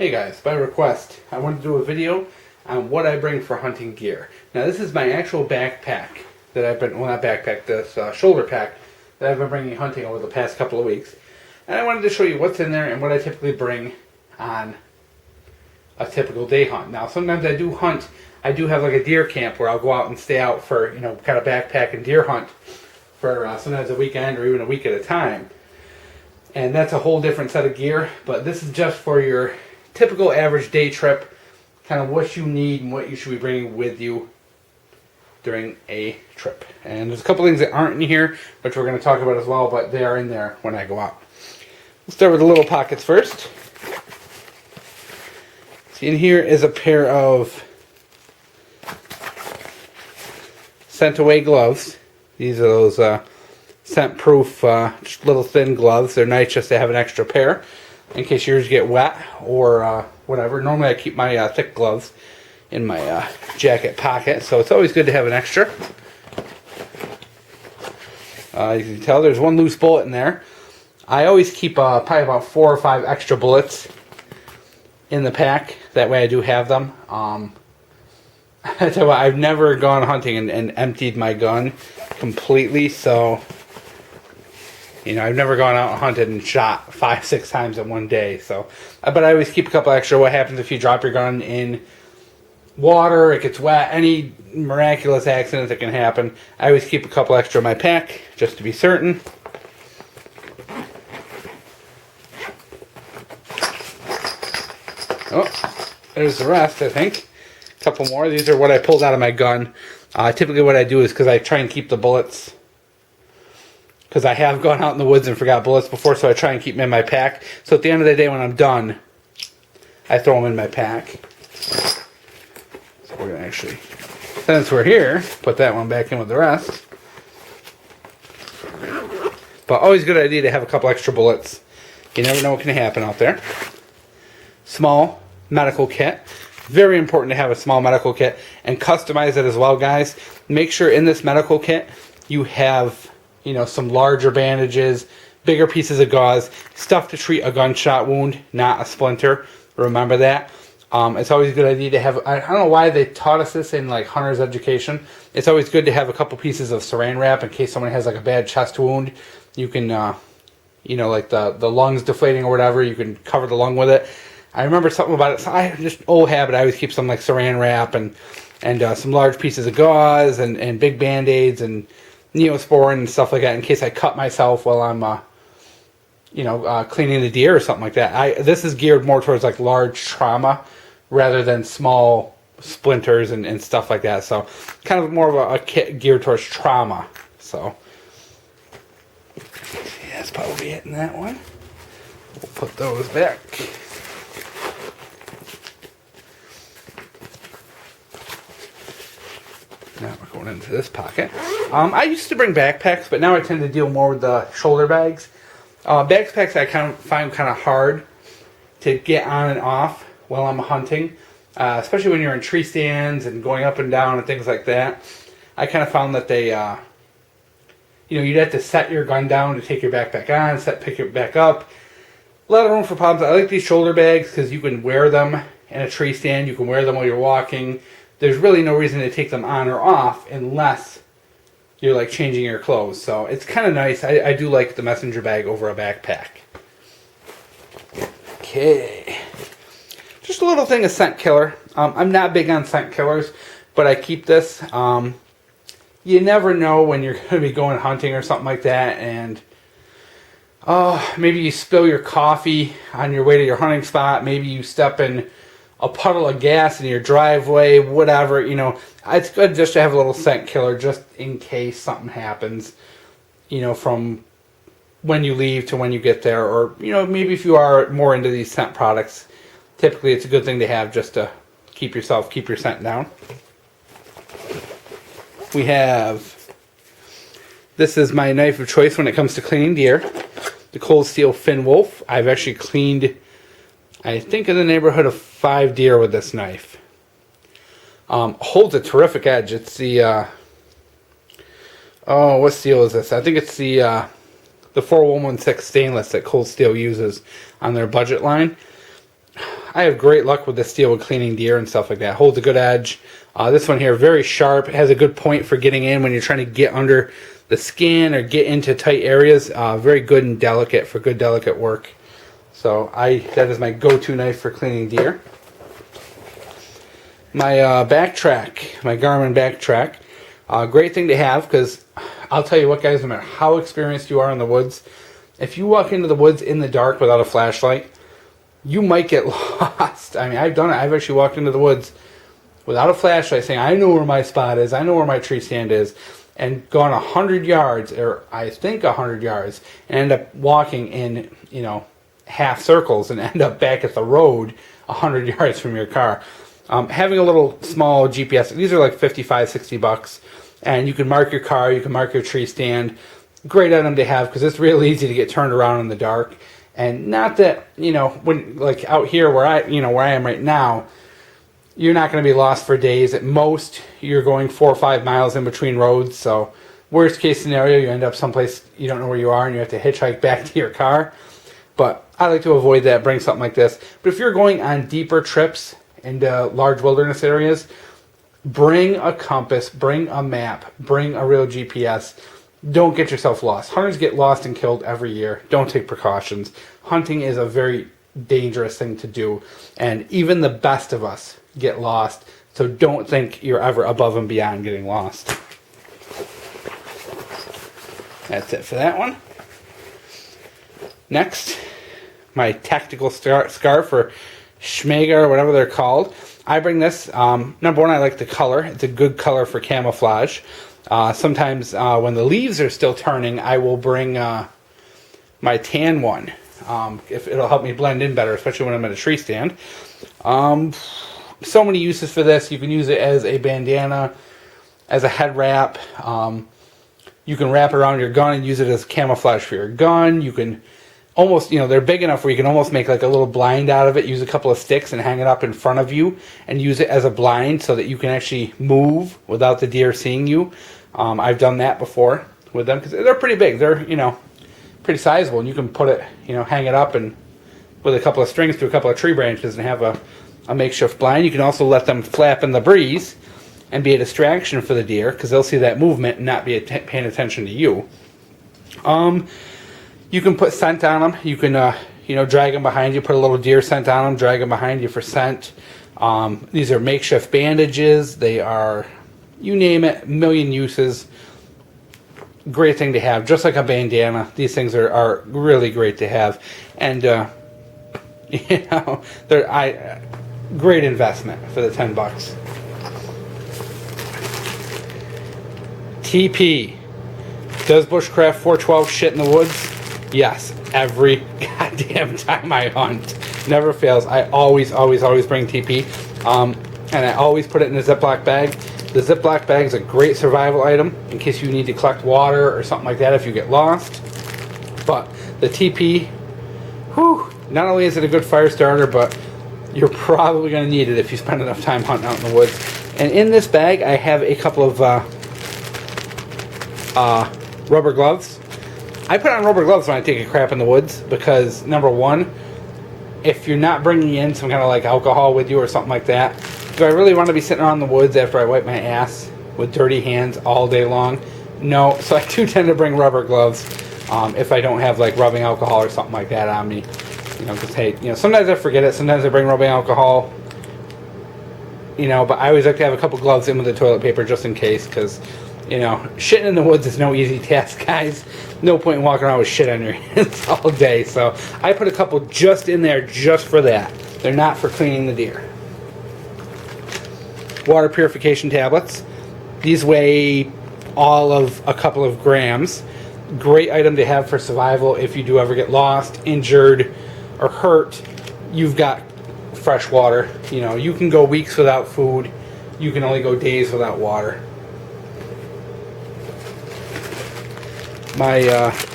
Hey guys, by request, I wanted to do a video on what I bring for hunting gear. Now this is my actual backpack that I've been, well not backpack, this shoulder pack that I've been bringing hunting over the past couple of weeks. And I wanted to show you what's in there and what I typically bring on a typical day hunt. Now sometimes I do hunt, I do have like a deer camp where I'll go out and stay out for, kind of backpack and deer hunt for sometimes a weekend or even a week at a time. And that's a whole different set of gear, but this is just for your typical average day trip, kind of what you need and what you should be bringing with you during a trip. And there's a couple things that aren't in here, which we're going to talk about as well, but they are in there when I go out. We'll start with the little pockets first. See, in here is a pair of scent away gloves. These are those scent proof, just little thin gloves. They're nice just to have an extra pair in case yours get wet or whatever. Normally I keep my thick gloves in my jacket pocket, so it's always good to have an extra. You can tell there's one loose bullet in there. I always keep probably about 4 or 5 extra bullets in the pack. That way I do have them. I tell you what, I've never gone hunting and emptied my gun completely, so I've never gone out and hunted and shot 5-6 times in one day. So, but I always keep a couple extra. What happens if you drop your gun in water, it gets wet, any miraculous accident that can happen. I always keep a couple extra in my pack just to be certain. Oh, there's the rest, I think. A couple more. These are what I pulled out of my gun. Typically what I do is because I try and keep the bullets, because I have gone out in the woods and forgot bullets before, so I try and keep them in my pack. So at the end of the day when I'm done, I throw them in my pack. So we're going to actually, since we're here, put that one back in with the rest. But always a good idea to have a couple extra bullets. You never know what can happen out there. Small medical kit. Very important to have a small medical kit and customize it as well, guys. Make sure in this medical kit you have, some larger bandages, bigger pieces of gauze, stuff to treat a gunshot wound, not a splinter. Remember that. It's always a good idea to have, I don't know why they taught us this in like hunter's education. It's always good to have a couple pieces of saran wrap in case someone has like a bad chest wound. You can, like the lungs deflating or whatever, you can cover the lung with it. I remember something about it. So I just old habit. I always keep some like saran wrap and some large pieces of gauze and big band-aids and Neosporin and stuff like that in case I cut myself while I'm cleaning the deer or something like that. This is geared more towards like large trauma rather than small splinters and stuff like that. So kind of more of a kit geared towards trauma. So yeah, that's probably it in that one. We'll put those back. Now we're going into this pocket. I used to bring backpacks, but now I tend to deal more with the shoulder bags. Backpacks I find kind of hard to get on and off while I'm hunting, especially when you're in tree stands and going up and down and things like that. I kind of found that they, you'd have to set your gun down to take your backpack on, pick it back up. A lot of room for problems. I like these shoulder bags because you can wear them in a tree stand. You can wear them while you're walking. There's really no reason to take them on or off unless you're like changing your clothes. So it's kind of nice. I do like the messenger bag over a backpack. Okay. Just a little thing of scent killer. I'm not big on scent killers, but I keep this. You never know when you're going to be going hunting or something like that, and maybe you spill your coffee on your way to your hunting spot. Maybe you step in a puddle of gas in your driveway, whatever, it's good just to have a little scent killer just in case something happens, from when you leave to when you get there, or, maybe if you are more into these scent products, typically it's a good thing to have just to keep your scent down. We have, this is my knife of choice when it comes to cleaning deer, the Cold Steel Fin Wolf. I've actually cleaned, I think, in the neighborhood of 5 deer with this knife. Holds a terrific edge. It's the, what steel is this? I think it's the 4116 stainless that Cold Steel uses on their budget line. I have great luck with this steel with cleaning deer and stuff like that. Holds a good edge. This one here, very sharp, has a good point for getting in when you're trying to get under the skin or get into tight areas. Very good and delicate for good delicate work. So that is my go-to knife for cleaning deer. My Backtrack, my Garmin Backtrack. Great thing to have, because I'll tell you what, guys, no matter how experienced you are in the woods, if you walk into the woods in the dark without a flashlight, you might get lost. I mean, I've done it. I've actually walked into the woods without a flashlight saying, I know where my spot is, I know where my tree stand is, and gone 100 yards, or I think 100 yards, and end up walking in, half circles and end up back at the road 100 yards from your car. Having a little small GPS, these are like $55-$60, and you can mark your car, you can mark your tree stand. Great item to have, because it's real easy to get turned around in the dark. And not that, when like out here where I am right now, you're not going to be lost for days. At most, you're going 4 or 5 miles in between roads. So worst case scenario, you end up someplace you don't know where you are and you have to hitchhike back to your car. But I like to avoid that, bring something like this. But if you're going on deeper trips into large wilderness areas, bring a compass, bring a map, bring a real GPS. Don't get yourself lost. Hunters get lost and killed every year. Don't take precautions. Hunting is a very dangerous thing to do, and even the best of us get lost, so don't think you're ever above and beyond getting lost. That's it for that one. Next, my tactical scarf, or schmega, or whatever they're called. I bring this, number one, I like the color. It's a good color for camouflage. Sometimes when the leaves are still turning, I will bring my tan one. If it'll help me blend in better, especially when I'm at a tree stand. So many uses for this. You can use it as a bandana, as a head wrap. You can wrap it around your gun and use it as camouflage for your gun. You can almost, they're big enough where you can almost make like a little blind out of it. Use a couple of sticks and hang it up in front of you and use it as a blind so that you can actually move without the deer seeing you. I've done that before with them because they're pretty big. They're, pretty sizable, and you can put it, hang it up and with a couple of strings to a couple of tree branches and have a makeshift blind. You can also let them flap in the breeze and be a distraction for the deer because they'll see that movement and not be paying attention to you. You can put scent on them. You can, drag them behind you, put a little deer scent on them, drag them behind you for scent. These are makeshift bandages. They are, you name it, a million uses. Great thing to have, just like a bandana. These things are really great to have, and they're great investment for the $10. TP. Does Bushcraft 412 shit in the woods? Yes, every goddamn time I hunt. Never fails. I always bring TP, and I always put it in a Ziploc bag. The Ziploc bag is a great survival item in case you need to collect water or something like that if you get lost. But the TP, not only is it a good fire starter, but you're probably going to need it if you spend enough time hunting out in the woods. And in this bag, I have a couple of rubber gloves. I put on rubber gloves when I take a crap in the woods because, number one, if you're not bringing in some kind of like alcohol with you or something like that, do I really want to be sitting around the woods after I wipe my ass with dirty hands all day long? No. So I do tend to bring rubber gloves if I don't have like rubbing alcohol or something like that on me. Because hey, sometimes I forget it. Sometimes I bring rubbing alcohol. But I always like to have a couple gloves in with the toilet paper just in case, because shitting in the woods is no easy task, guys. No point in walking around with shit on your hands all day. So I put a couple just in there just for that. They're not for cleaning the deer. Water purification tablets. These weigh all of a couple of grams. Great item to have for survival if you do ever get lost, injured, or hurt. You've got fresh water. You can go weeks without food. You can only go days without water. My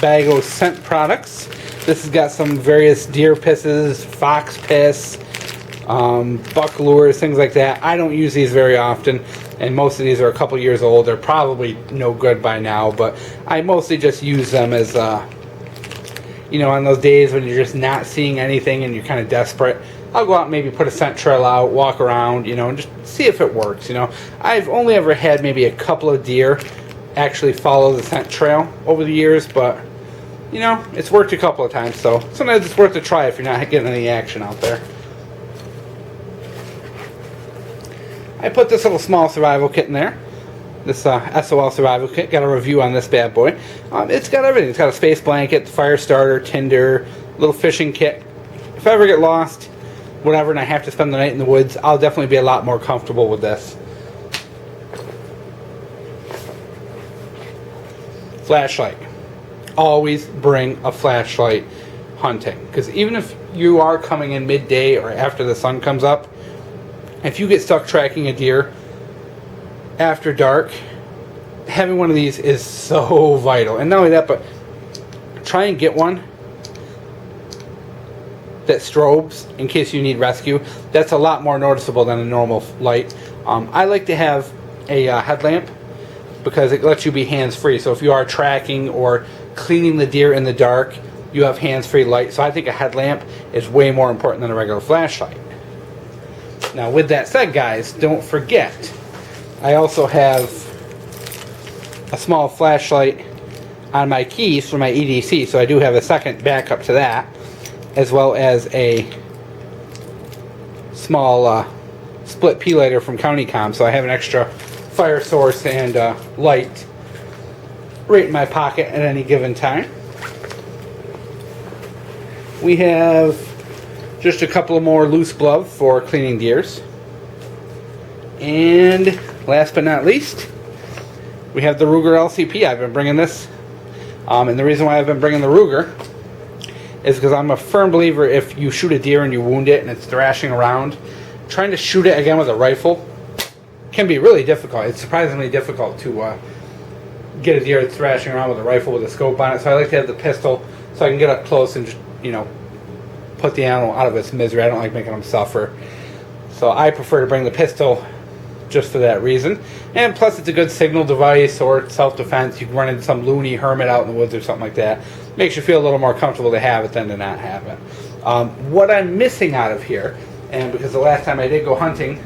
bag of scent products. This has got some various deer pisses, fox piss, buck lures, things like that. I don't use these very often, and most of these are a couple years old. They're probably no good by now, but I mostly just use them as you know, on those days when you're just not seeing anything and you're kind of desperate, I'll go out and maybe put a scent trail out, walk around, you know, and just see if it works, you know. I've only ever had maybe a couple of deer actually follow the scent trail over the years, but, you know, it's worked a couple of times, so sometimes it's worth a try if you're not getting any action out there. I put this little small survival kit in there. This SOL survival kit. Got a review on this bad boy. It's got everything. It's got a space blanket, fire starter, tinder, little fishing kit. If I ever get lost, whatever, and I have to spend the night in the woods, I'll definitely be a lot more comfortable with this. Flashlight. Always bring a flashlight hunting, because even if you are coming in midday or after the sun comes up, if you get stuck tracking a deer after dark, having one of these is so vital. And not only that, but try and get one that strobes in case you need rescue. That's a lot more noticeable than a normal light. I like to have a headlamp because it lets you be hands-free. So if you are tracking or cleaning the deer in the dark, you have hands-free light. So I think a headlamp is way more important than a regular flashlight. Now, with that said, guys, don't forget, I also have a small flashlight on my keys for my EDC, so I do have a second backup to that, as well as a small split P lighter from CountyCom, so I have an extra fire source and light right in my pocket at any given time. We have just a couple of more loose gloves for cleaning deers. And last but not least, we have the Ruger LCP. I've been bringing this. And the reason why I've been bringing the Ruger is because I'm a firm believer if you shoot a deer and you wound it and it's thrashing around, trying to shoot it again with a rifle can be really difficult. It's surprisingly difficult to get a deer that's thrashing around with a rifle with a scope on it. So I like to have the pistol so I can get up close and just, you know, put the animal out of its misery. I don't like making them suffer. So I prefer to bring the pistol just for that reason. And plus it's a good signal device or self-defense. You can run into some loony hermit out in the woods or something like that. Makes you feel a little more comfortable to have it than to not have it. What I'm missing out of here, and because the last time I did go hunting,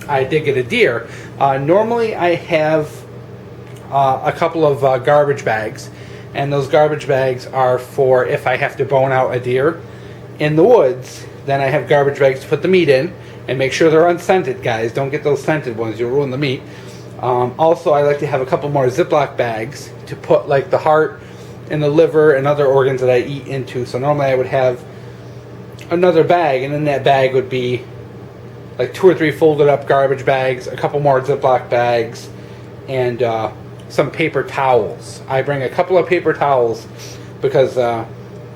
I did get a deer. Normally I have a couple of garbage bags. And those garbage bags are for if I have to bone out a deer in the woods, then I have garbage bags to put the meat in, and make sure they're unscented, guys. Don't get those scented ones, you'll ruin the meat. Also, I like to have a couple more Ziploc bags to put like the heart and the liver and other organs that I eat into. So normally I would have another bag, and in that bag would be like 2 or 3 folded up garbage bags, a couple more Ziploc bags, and some paper towels. I bring a couple of paper towels because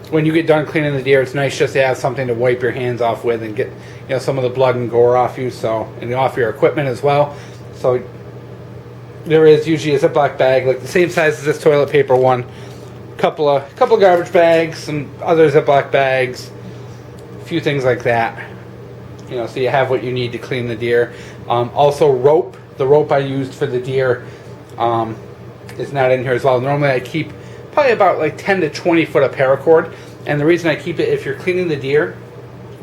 when you get done cleaning the deer, it's nice just to have something to wipe your hands off with and get, you know, some of the blood and gore off you, so, and off your equipment as well. So there is usually a Ziploc bag like the same size as this toilet paper one, couple of garbage bags, some other Ziploc bags, a few things like that, you know, so you have what you need to clean the deer. Also rope. The rope I used for the deer is not in here as well. Normally I keep probably about like 10 to 20 foot of paracord, and the reason I keep it, if you're cleaning the deer,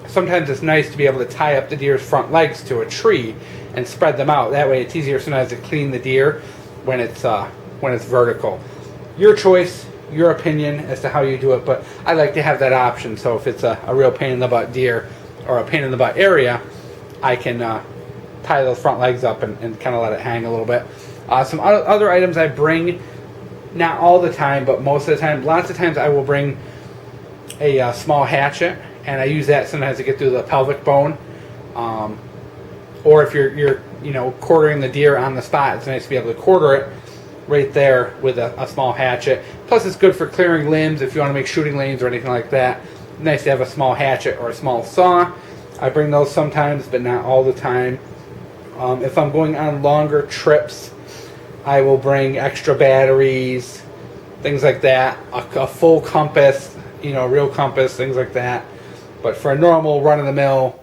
sometimes it's nice to be able to tie up the deer's front legs to a tree and spread them out. That way it's easier sometimes to clean the deer when it's vertical. Your choice, your opinion as to how you do it, but I like to have that option, so if it's a real pain in the butt deer or a pain in the butt area, I can tie those front legs up and kind of let it hang a little bit. Some other items I bring, not all the time, but most of the time, lots of times I will bring a small hatchet, and I use that sometimes to get through the pelvic bone. Or if you're you know, quartering the deer on the spot, it's nice to be able to quarter it right there with a small hatchet. Plus it's good for clearing limbs if you want to make shooting lanes or anything like that. Nice to have a small hatchet or a small saw. I bring those sometimes, but not all the time. If I'm going on longer trips, I will bring extra batteries, things like that, a full compass, you know, real compass, things like that. But for a normal run-of-the-mill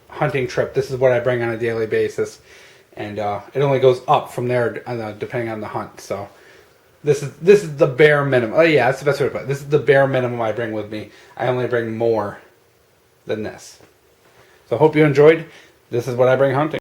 hunting trip, this is what I bring on a daily basis. And it only goes up from there depending on the hunt. So This is the bare minimum. Oh yeah, that's the best way to put it. This is the bare minimum I bring with me. I only bring more than this. So I hope you enjoyed. This is what I bring hunting.